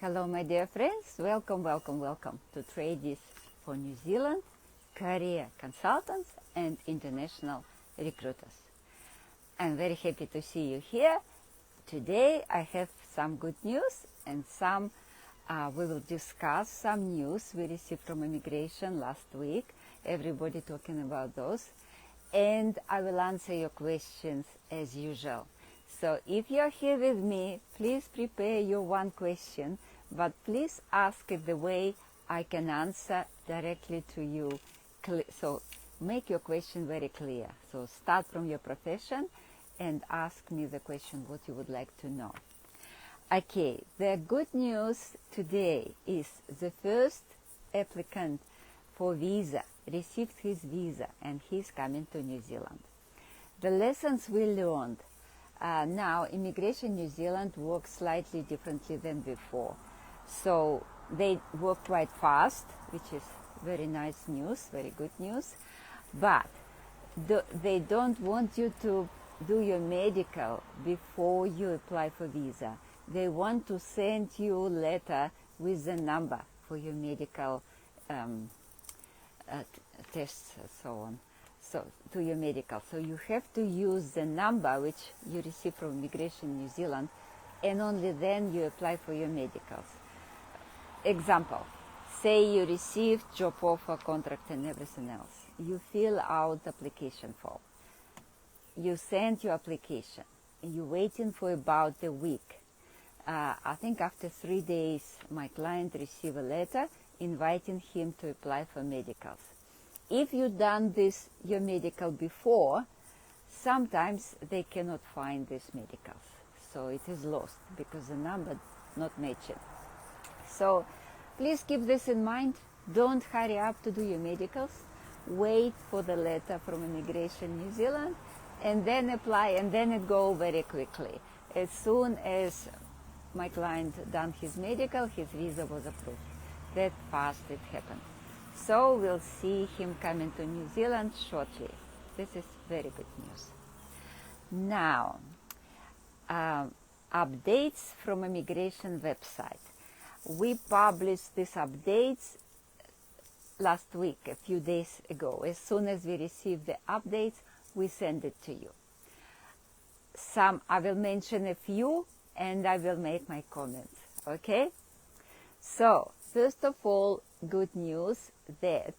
Hello, my dear friends. Welcome, welcome, welcome to Tradies for New Zealand, career consultants and international recruiters. I'm very happy to see you here. Today I have some good news and we will discuss some news we received from immigration last week. Everybody talking about those. And I will answer your questions as usual. So if you are here with me, please prepare your one question, but please ask it the way I can answer directly to you. So make your question very clear. So start from your profession and ask me the question what you would like to know. Okay, the good news today is the first applicant for visa received his visa and he's coming to New Zealand. The lessons we learned. Now, Immigration New Zealand works slightly differently than before. So they work quite fast, which is very nice news, very good news. But they don't want you to do your medical before you apply for visa. They want to send you a letter with the number for your medical tests and so on. So to your medical. So you have to use the number which you receive from Immigration New Zealand, and only then you apply for your medicals. Example, say you received job offer, contract and everything else. You fill out the application form. You send your application. You're waiting for about a week. I think after 3 days, my client received a letter inviting him to apply for medicals. If you've done your medical before, sometimes they cannot find these medicals. So it is lost because the number not matching. So please keep this in mind. Don't hurry up to do your medicals. Wait for the letter from Immigration New Zealand and then apply, and then it go very quickly. As soon as my client done his medical, his visa was approved. That fast it happened. So we'll see him coming to New Zealand shortly. This is very good news. Now, updates from immigration website. We published these updates last week, a few days ago. As soon as we receive the updates, we send it to you. I will mention a few and I will make my comments, okay? So, first of all, good news that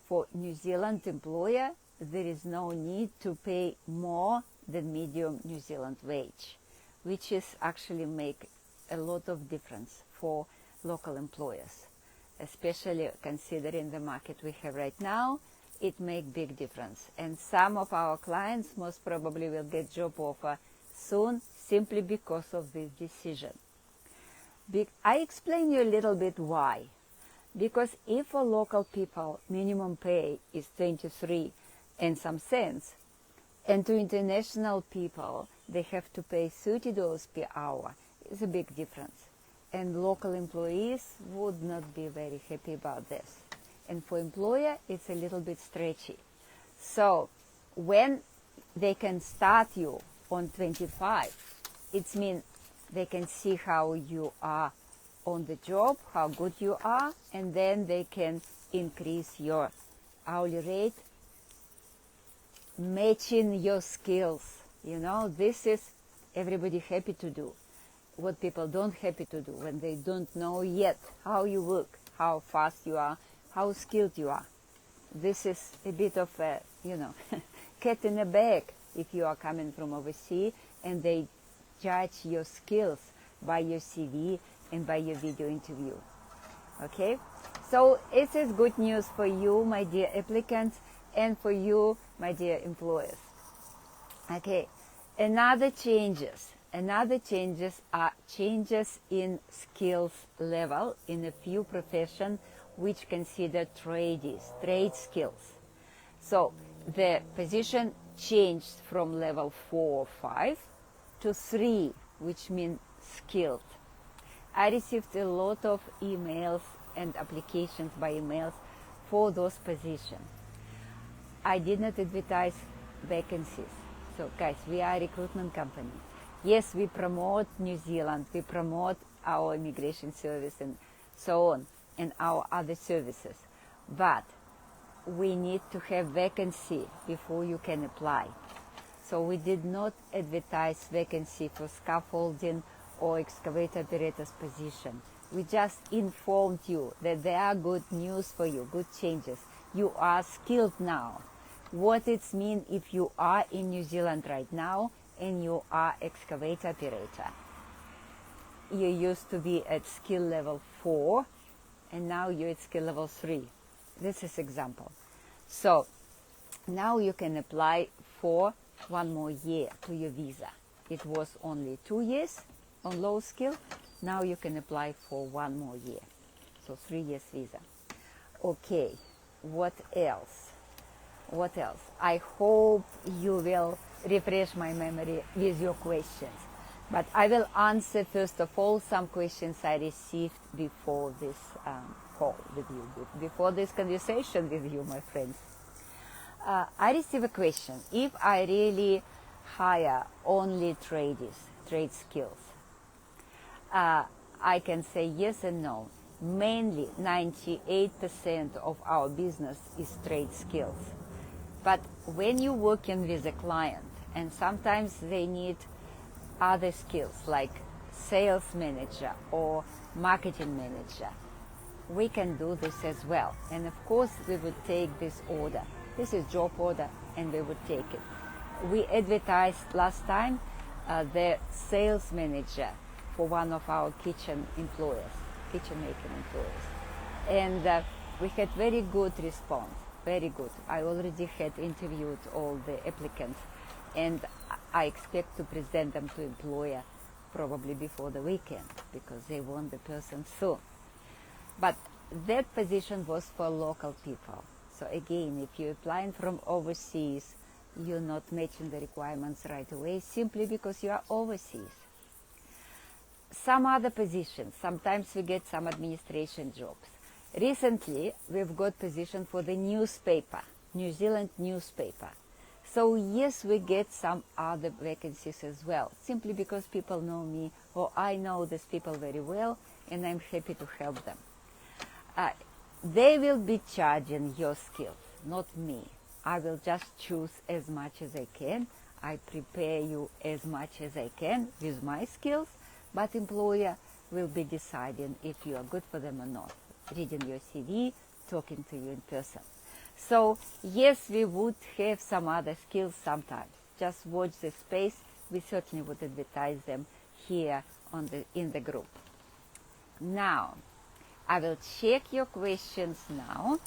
for New Zealand employer, there is no need to pay more than medium New Zealand wage, which is actually make a lot of difference for local employers, especially considering the market we have right now. It make big difference. And some of our clients most probably will get job offer soon simply because of this decision. I explain you a little bit why. Because if for local people minimum pay is 23 and some cents, and to international people they have to pay $30 per hour, it's a big difference. And local employees would not be very happy about this. And for employer, it's a little bit stretchy. So when they can start you on 25, it means they can see how you are on the job, how good you are, and then they can increase your hourly rate, matching your skills. You know, this is everybody happy to do. What people don't happy to do when they don't know yet how you work, how fast you are, how skilled you are. This is a bit of a, cat in a bag if you are coming from overseas and they judge your skills by your CV and by your video interview. Okay? So it is good news for you, my dear applicants, and for you, my dear employers. Okay. Another changes are changes in skills level in a few professions which consider trade skills. So the position changed from level 4 or 5 to 3, which means skilled. I received a lot of emails and applications by emails for those positions. I did not advertise vacancies. So guys, we are a recruitment company. Yes, we promote New Zealand, we promote our immigration service and so on, and our other services. But we need to have vacancy before you can apply. So we did not advertise vacancy for scaffolding or excavator operator's position. We just informed you that there are good news for you, good changes. You are skilled now. What it means if you are in New Zealand right now and you are excavator operator. You used to be at skill level 4 and now you're at skill level 3. This is example. So now you can apply for 1 more year to your visa. It was only 2 years on low skill. Now you can apply for 1 more year. So 3 years visa. Okay, what else? What else? I hope you will refresh my memory with your questions. But I will answer first of all some questions I received before this call with you, before this conversation with you, my friends. I received a question. If I really hire only trade skills, I can say yes and no. Mainly 98% of our business is trade skills. But when you're working with a client, and sometimes they need other skills like sales manager or marketing manager, we can do this as well. And of course, we would take this order. This is job order, and we would take it. We advertised last time the sales manager for one of our kitchen making employers. And we had very good response, very good. I already had interviewed all the applicants, and I expect to present them to employer probably before the weekend because they want the person soon. But that position was for local people. So again, if you're applying from overseas, you're not matching the requirements right away simply because you are overseas. Some other positions, sometimes we get some administration jobs. Recently, we've got position for the newspaper, New Zealand newspaper. So yes, we get some other vacancies as well, simply because people know me or I know these people very well and I'm happy to help them. They will be charging your skills, not me. I will just choose as much as I can. I prepare you as much as I can with my skills, but employer will be deciding if you are good for them or not, reading your CV, talking to you in person. So yes, we would have some other skills sometimes. Just watch the space. We certainly would advertise them here in the group. Now, I will check your questions now,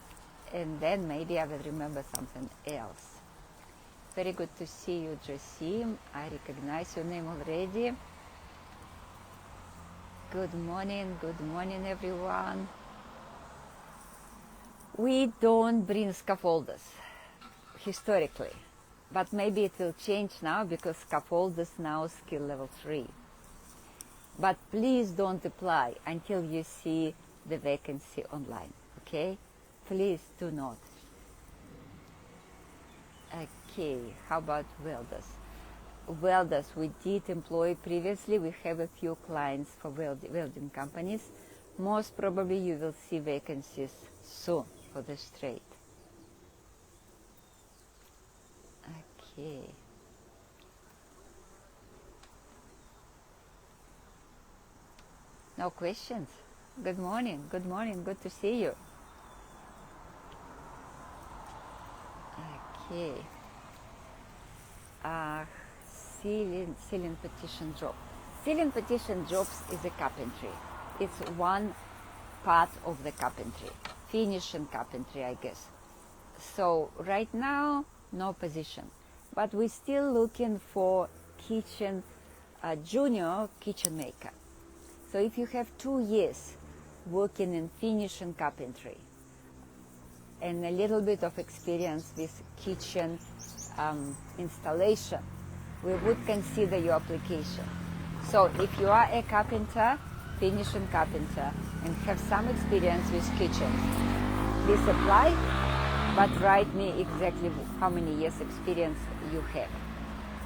and then maybe I will remember something else. Very good to see you, Josim. I recognize your name already. Good morning, everyone. We don't bring scaffolders, historically, but maybe it will change now because scaffolders now skill level 3. But please don't apply until you see the vacancy online, okay? Please do not. Okay, how about welders? Welders, we did employ previously. We have a few clients for welding companies. Most probably you will see vacancies soon for this trade. Okay. No questions? Good morning, good to see you. Okay. Ceiling petition job. Ceiling petition jobs is a carpentry. It's one part of the carpentry, finishing carpentry, I guess. So right now, no position, but we're still looking for junior kitchen maker. So if you have 2 years working in finishing carpentry and a little bit of experience with kitchen installation, we would consider your application. So if you are a carpenter, finishing carpenter, and have some experience with kitchens, please apply, but write me exactly how many years experience you have.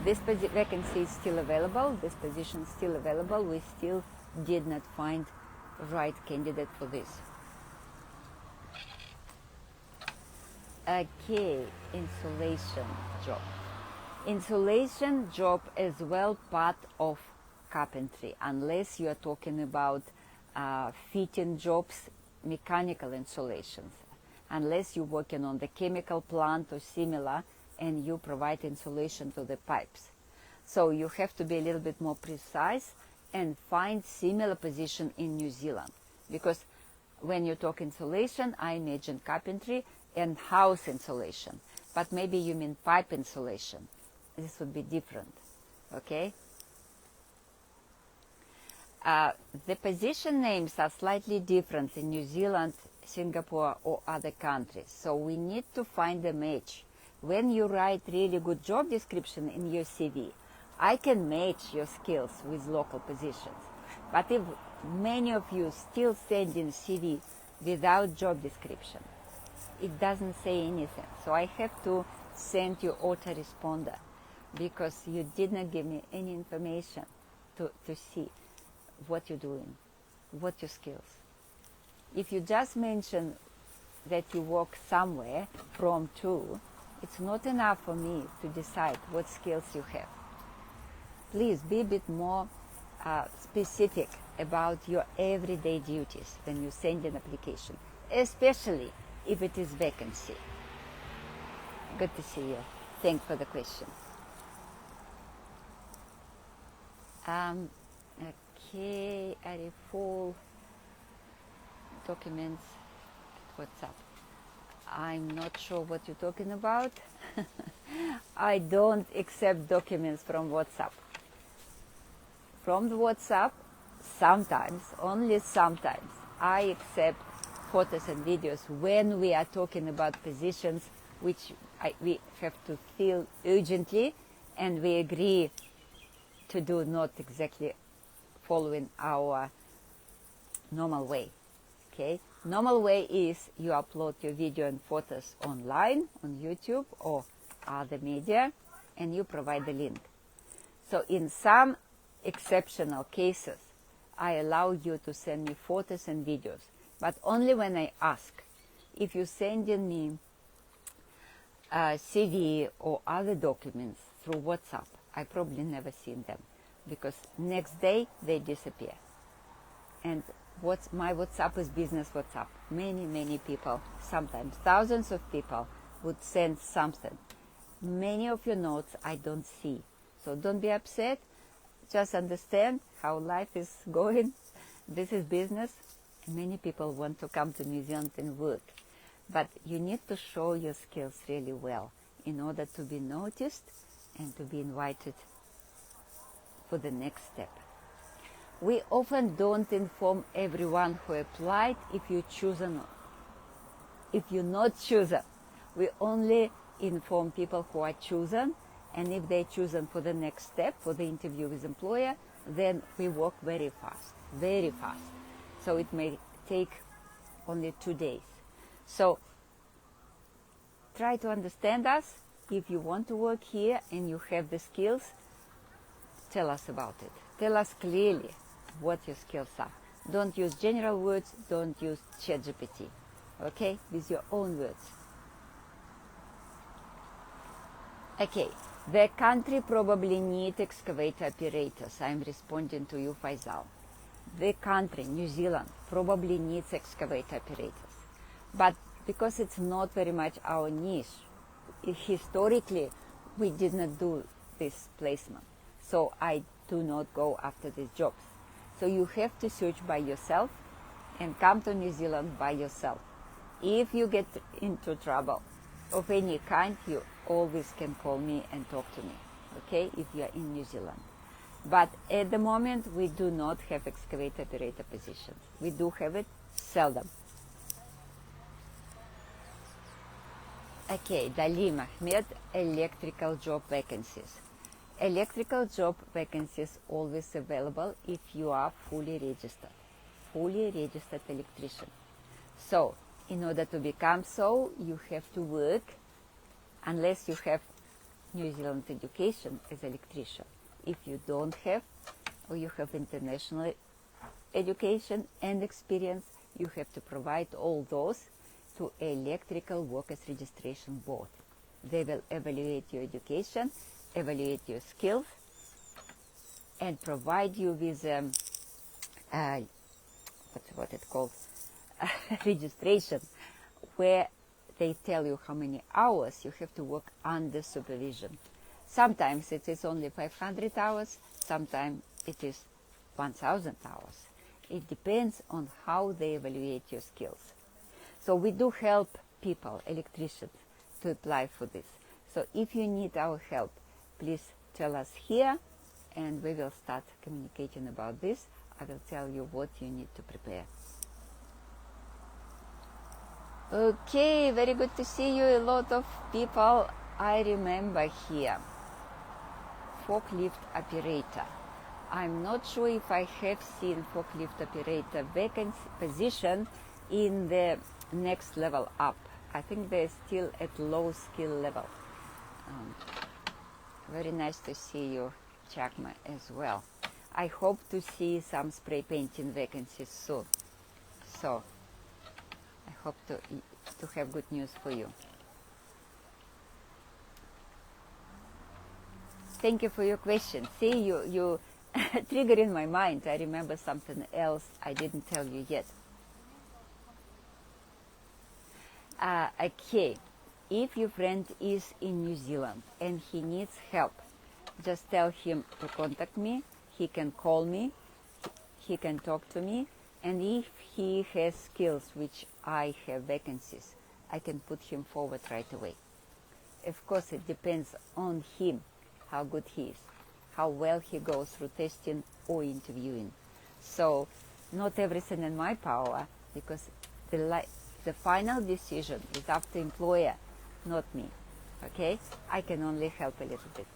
This vacancy is still available, this position is still available. We still did not find the right candidate for this. Okay, insulation job. Insulation job as well part of carpentry, unless you are talking about fitting jobs, mechanical insulations, unless you're working on the chemical plant or similar and you provide insulation to the pipes. So you have to be a little bit more precise and find similar position in New Zealand, because when you talk insulation, I imagine carpentry and house insulation, but maybe you mean pipe insulation. This would be different, okay? The position names are slightly different in New Zealand, Singapore, or other countries, so we need to find a match. When you write really good job description in your CV, I can match your skills with local positions. But if many of you still send in CV without job description, it doesn't say anything. So I have to send you autoresponder because you did not give me any information to see what you're doing, what your skills. If you just mention that you work somewhere from to, it's not enough for me to decide what skills you have. Please be a bit more specific about your everyday duties when you send an application, especially if it is vacancy. Good to see you. Thanks for the question. Okay, I full documents at WhatsApp. I'm not sure what you're talking about. I don't accept documents from WhatsApp. From the WhatsApp, sometimes, only sometimes, I accept photos and videos when we are talking about positions which we have to fill urgently and we agree to do not exactly following our normal way. Okay? Normal way is you upload your video and photos online on YouTube or other media and you provide the link. So in some exceptional cases, I allow you to send me photos and videos, but only when I ask. If you send in me a CV or other documents through WhatsApp, I probably never seen them because next day they disappear. And my WhatsApp is business WhatsApp. Many people, sometimes thousands of people would send something. Many of your notes I don't see. So don't be upset. Just understand how life is going. This is business. Many people want to come to New Zealand and work. But you need to show your skills really well in order to be noticed and to be invited for the next step. We often don't inform everyone who applied if you choose or not. If you're not chosen, we only inform people who are chosen, and if they're chosen for the next step, for the interview with employer, then we work very fast, very fast. So it may take only 2 days. So try to understand us. If you want to work here and you have the skills, tell us about it. Tell us clearly what your skills are. Don't use general words, don't use ChatGPT. Okay? With your own words. Okay, the country probably needs excavator operators. I'm responding to you, Faisal. The country, New Zealand, probably needs excavator operators. But because it's not very much our niche, historically, we did not do this placement. So I do not go after these jobs. So you have to search by yourself and come to New Zealand by yourself. If you get into trouble of any kind, you always can call me and talk to me, okay, if you are in New Zealand. But at the moment, we do not have excavator operator positions. We do have it seldom. Okay, Dalim Ahmed, electrical job vacancies. Electrical job vacancies always available if you are fully registered electrician. So, in order to become so, you have to work, unless you have New Zealand education as electrician. If you don't have, or you have international education and experience, you have to provide all those to Electrical Workers Registration Board. They will evaluate your education, evaluate your skills, and provide you with what it called registration, where they tell you how many hours you have to work under supervision. Sometimes it is only 500 hours, sometimes it is 1,000 hours. It depends on how they evaluate your skills. So we do help people, electricians, to apply for this. So if you need our help, please tell us here, and we will start communicating about this. I will tell you what you need to prepare. Okay, very good to see you. A lot of people I remember here. Forklift operator. I'm not sure if I have seen forklift operator vacancy position in the next level up. I think they're still at low skill level. Very nice to see you, Chakma, as well. I hope to see some spray painting vacancies soon. So I hope to have good news for you. Thank you for your question. See, you trigger in my mind. I remember something else I didn't tell you yet. Okay, if your friend is in New Zealand and he needs help, just tell him to contact me. He can call me, he can talk to me, and if he has skills which I have vacancies, I can put him forward right away. Of course, it depends on him, how good he is, how well he goes through testing or interviewing. So not everything in my power, because the final decision is up to employer, not me. Okay? I can only help a little bit.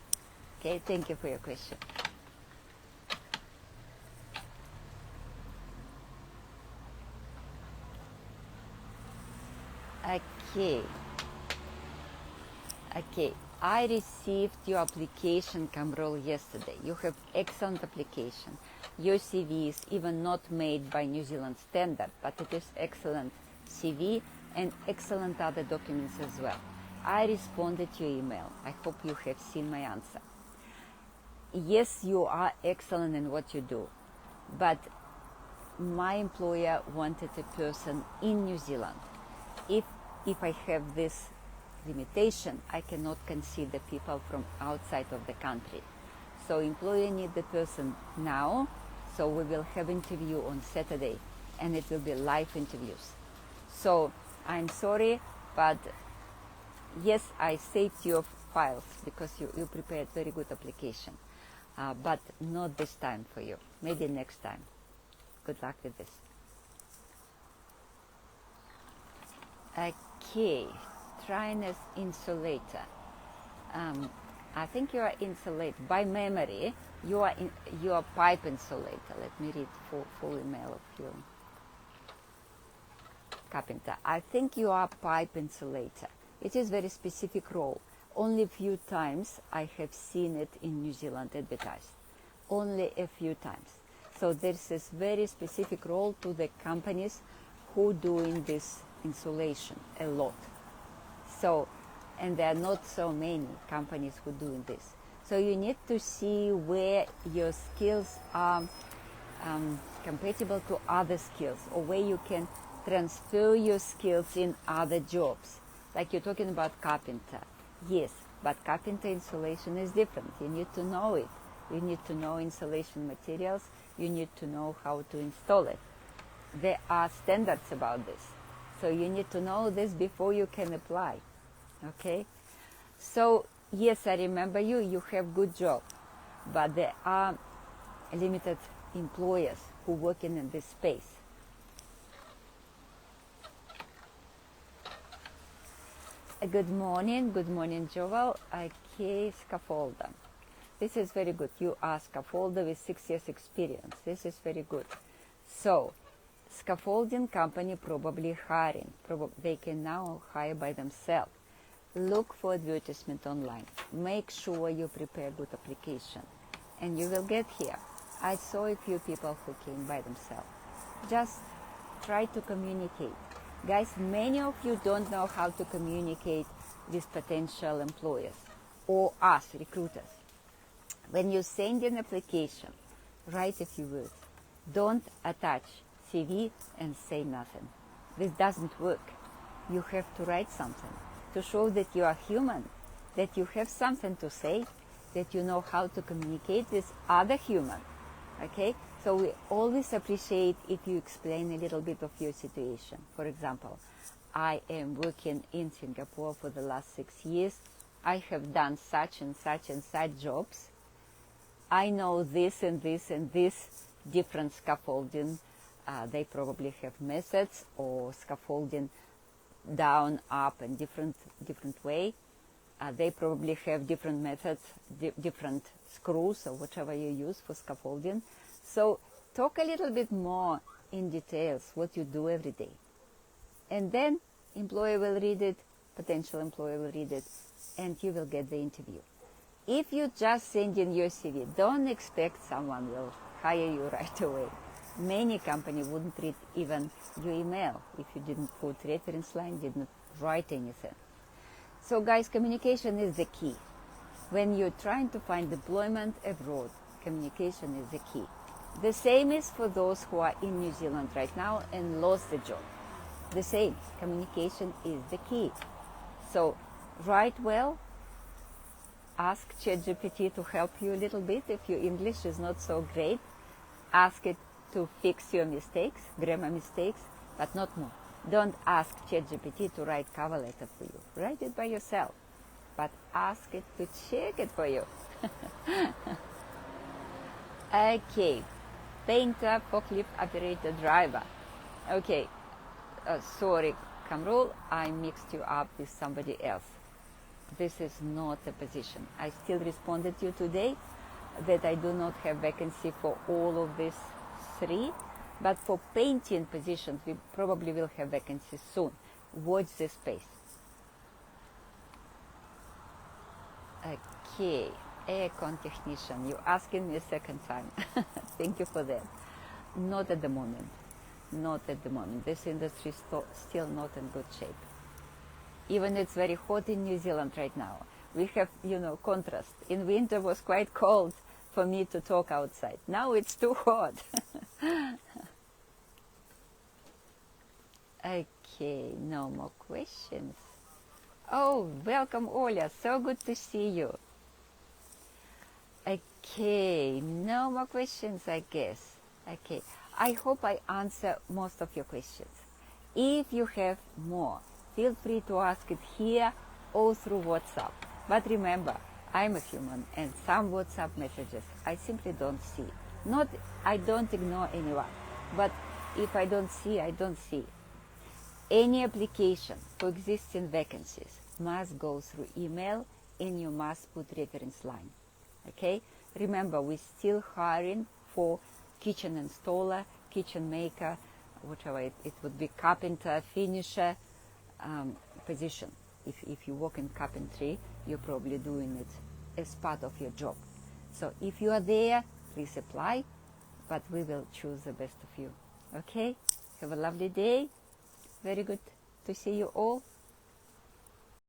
Okay? Thank you for your question. Okay. I received your application, Kamrol, yesterday. You have excellent application. Your CV is even not made by New Zealand standard, but it is excellent CV and excellent other documents as well. I responded to your email. I hope you have seen my answer. Yes, you are excellent in what you do, but my employer wanted a person in New Zealand. If I have this limitation, I cannot consider people from outside of the country. So employer needs the person now, so we will have interview on Saturday, and it will be live interviews. So I'm sorry, but yes, I saved your files because you prepared very good application, but not this time for you. Maybe next time. Good luck with this. Okay, Trainers insulator. I think you are insulator. By memory, you are pipe insulator. Let me read full email of you. Carpenter. I think you are pipe insulator. It is very specific role. Only a few times I have seen it in New Zealand advertised. Only a few times. So there's this very specific role to the companies who doing this insulation a lot. So, and there are not so many companies who doing this. So you need to see where your skills are compatible to other skills, or where you can transfer your skills in other jobs. Like you're talking about carpenter. Yes, but carpenter insulation is different. You need to know it. You need to know insulation materials. You need to know how to install it. There are standards about this. So you need to know this before you can apply. Okay? So, yes, I remember you. You have good job. But there are limited employers who working in this space. Good morning, Joel. Okay, scaffolder. This is very good. You are scaffolder with 6 years experience. This is very good. So, scaffolding company probably hiring. They can now hire by themselves. look for advertisement online. Make sure you prepare good application, and you will get here. I saw a few people who came by themselves. Just try to communicate. Guys, many of you don't know how to communicate with potential employers or us, recruiters. When you send an application, write a few words. Don't attach CV and say nothing. This doesn't work. You have to write something to show that you are human, that you have something to say, that you know how to communicate with other human. Okay? So we always appreciate if you explain a little bit of your situation. For example, I am working in Singapore for the last 6 years. I have done such and such and such jobs. I know this and this and this different scaffolding. They probably have methods or scaffolding down, up, and different way. They probably have different methods, different screws or whatever you use for scaffolding. So talk a little bit more in details what you do every day. And then employer will read it, potential employer will read it, and you will get the interview. If you just send in your CV, don't expect someone will hire you right away. Many companies wouldn't read even your email if you didn't put reference line, didn't write anything. So guys, communication is the key. When you're trying to find employment abroad, communication is the key. The same is for those who are in New Zealand right now and lost the job. The same, communication is the key. So write well, ask ChatGPT to help you a little bit if your English is not so great. Ask it to fix your mistakes, grammar mistakes, but not more. Don't ask ChatGPT to write cover letter for you. Write it by yourself, but ask it to check it for you. Okay, painter, forklift operator, driver. Okay, sorry, Kamrul, I mixed you up with somebody else. This is not a position. I still responded to you today that I do not have vacancy for all of these 3, but for painting positions we probably will have vacancies soon. Watch this space. Okay, aircon technician. You're asking me a second time. Thank you for that. Not at the moment. Not at the moment. This industry is still not in good shape. Even it's very hot in New Zealand right now. We have, contrast. In winter was quite cold for me to talk outside. Now it's too hot. Okay, no more questions. Oh, welcome, Oля. So good to see you. Okay, no more questions, I guess. Okay, I hope I answer most of your questions. If you have more, feel free to ask it here or through WhatsApp. But remember, I'm a human, and some WhatsApp messages I simply don't see. I don't ignore anyone, but if I don't see, I don't see. Any application for existing vacancies must go through email, and you must put reference line. Okay? Remember, we're still hiring for kitchen installer, kitchen maker, whatever it would be, carpenter, finisher position. If you work in carpentry, you're probably doing it as part of your job. So if you are there, please apply, but we will choose the best of you. Okay? Have a lovely day. Very good to see you all.